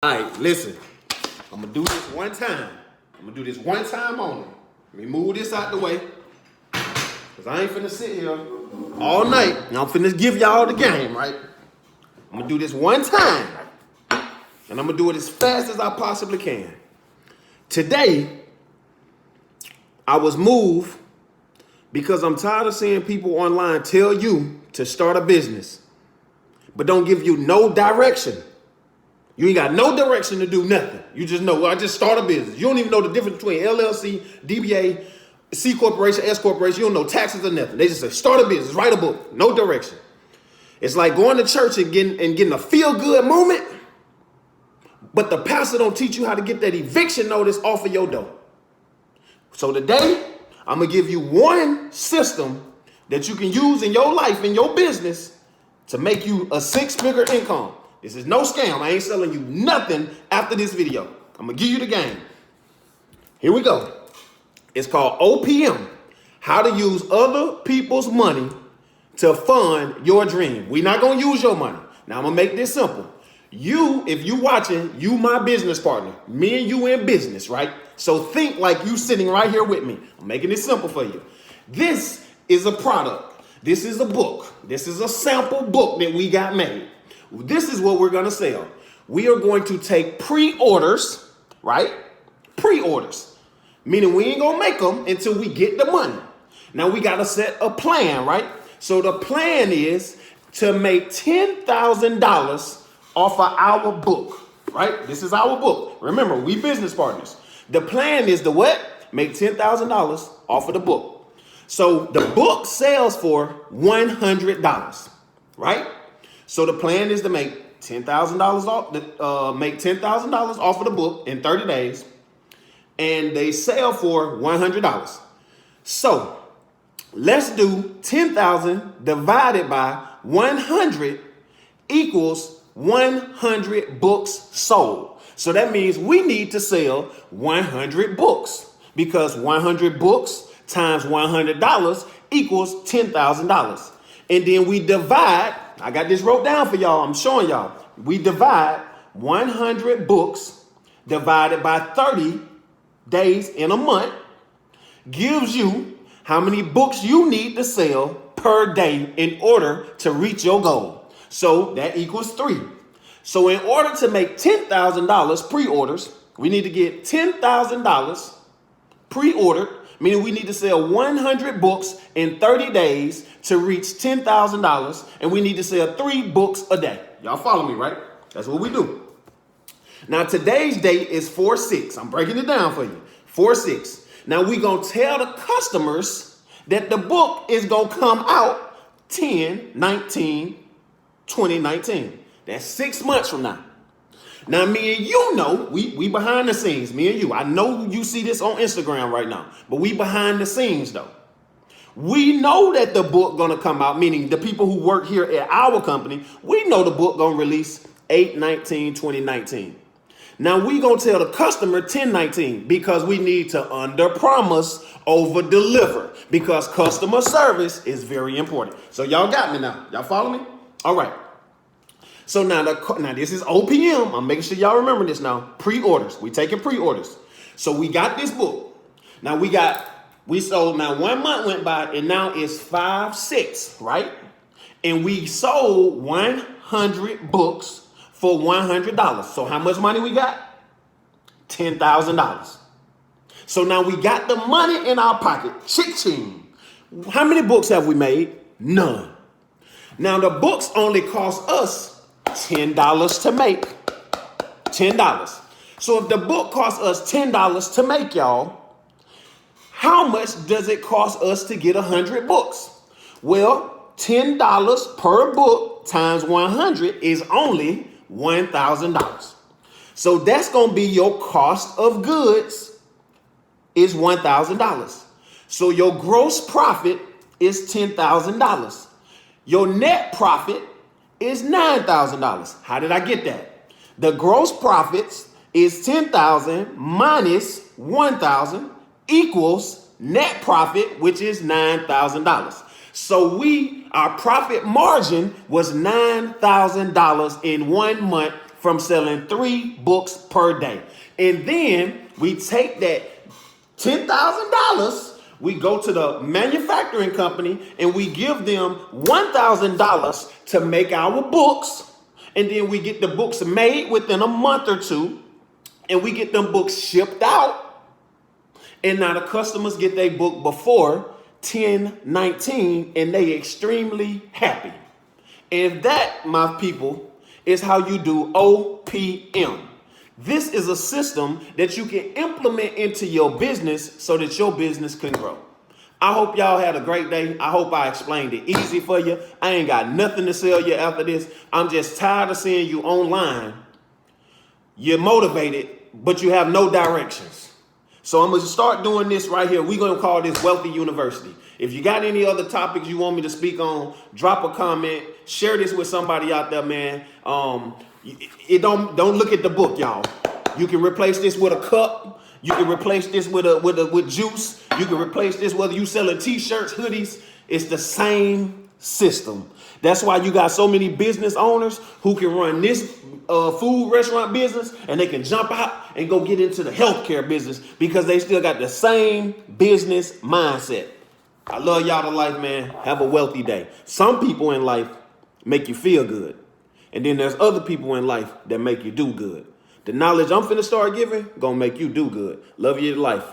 All right, listen. I'm gonna do this one time. I'm gonna do this one time only. Let me move this out the way, cause I ain't finna sit here all night. And I'm finna give y'all the game, right? I'm gonna do this one time, and I'm gonna do it as fast as I possibly can. Today, I was moved because I'm tired of seeing people online tell you to start a business, but don't give you no direction. You ain't got no direction to do nothing. You just know, well, I just start a business. You don't even know the difference between LLC, DBA, C corporation, S corporation. You don't know taxes or nothing. They just say, start a business, write a book, no direction. It's like going to church and getting a feel-good moment, but the pastor don't teach you how to get that eviction notice off of your door. So today, I'm gonna give you one system that you can use in your life, in your business, to make you a six-figure income. This is no scam. I ain't selling you nothing after this video. I'm gonna give you the game. Here we go. It's called O.P.M. How to use other people's money to fund your dream. We're not gonna use your money. Now I'm gonna make this simple. You, if you watching, you my business partner. Me and you in business, right? So think like you sitting right here with me. I'm making it simple for you. This is a product. This is a book. This is a sample book that we got made. This is what we're going to sell. We are going to take pre-orders, right? Pre-orders, meaning we ain't going to make them until we get the money. Now we got to set a plan, right? So the plan is to make $10,000 off of our book, right? This is our book. Remember, we business partners. The plan is to what? Make $10,000 off of the book. So the book sells for $100, right? So the plan is to make $10,000 off of the book in 30 days, and they sell for $100. So let's do 10,000 divided by 100 equals 100 books sold. So that means we need to sell 100 books because 100 books times $100 equals $10,000. And then we divide. I got this wrote down for y'all. I'm showing y'all. We divide 100 books divided by 30 days in a month gives you how many books you need to sell per day in order to reach your goal. So that equals 3. So in order to make $10,000 pre-orders, we need to get $10,000 pre-ordered, meaning we need to sell 100 books in 30 days to reach $10,000, and we need to sell 3 books a day. Y'all follow me, right? That's what we do. Now, today's date is 4/6. I'm breaking it down for you. 4/6. Now, we're going to tell the customers that the book is going to come out 10/19/2019. That's 6 months from now. Now, me and you know, we behind the scenes, me and you. I know you see this on Instagram right now, but we behind the scenes, though. We know that the book going to come out, meaning the people who work here at our company, we know the book going to release 8/19/2019. Now, we going to tell the customer 10/19 because we need to under-promise, over-deliver because customer service is very important. So y'all got me now. Y'all follow me? All right. So now this is O.P.M. I'm making sure y'all remember this now. Pre-orders. We taking pre-orders. So we got this book. Now we sold, now 1 month went by and now it's 5/6, right? And we sold 100 books for $100. So how much money we got? $10,000. So now we got the money in our pocket. Chick-ching. How many books have we made? None. Now the books only cost us $10 to make. $10. So if the book costs us $10 to make, y'all, how much does it cost us to get 100 books? Well, $10 per book times 100 is only $1,000. So that's going to be your cost of goods is $1,000. So your gross profit is $10,000. Your net profit is $9,000. How did I get that? The gross profits is 10,000 minus 1,000 equals net profit, which is $9,000. So our profit margin was $9,000 in 1 month from selling 3 books per day. And then we take that $10,000, we go to the manufacturing company and we give them $1,000 to make our books. And then we get the books made within a month or two, and we get them books shipped out. And now the customers get their book before 10/19, and they extremely happy. And that, my people, is how you do O.P.M. This is a system that you can implement into your business so that your business can grow. I hope y'all had a great day. I hope I explained it easy for you. I ain't got nothing to sell you after this. I'm just tired of seeing you online. You're motivated, but you have no directions. So I'm going to start doing this right here. We're going to call this Wealthy University. If you got any other topics you want me to speak on, drop a comment. Share this with somebody out there, man. Don't look at the book, y'all. You can replace this with a cup. You can replace this with juice. You can replace this whether you selling t-shirts, hoodies. It's the same system. That's why you got so many business owners who can run this food restaurant business and they can jump out and go get into the healthcare business because they still got the same business mindset. I love y'all to life, man. Have a wealthy day. Some people in life make you feel good. And then there's other people in life that make you do good. The knowledge I'm finna start giving gonna make you do good. Love you to life.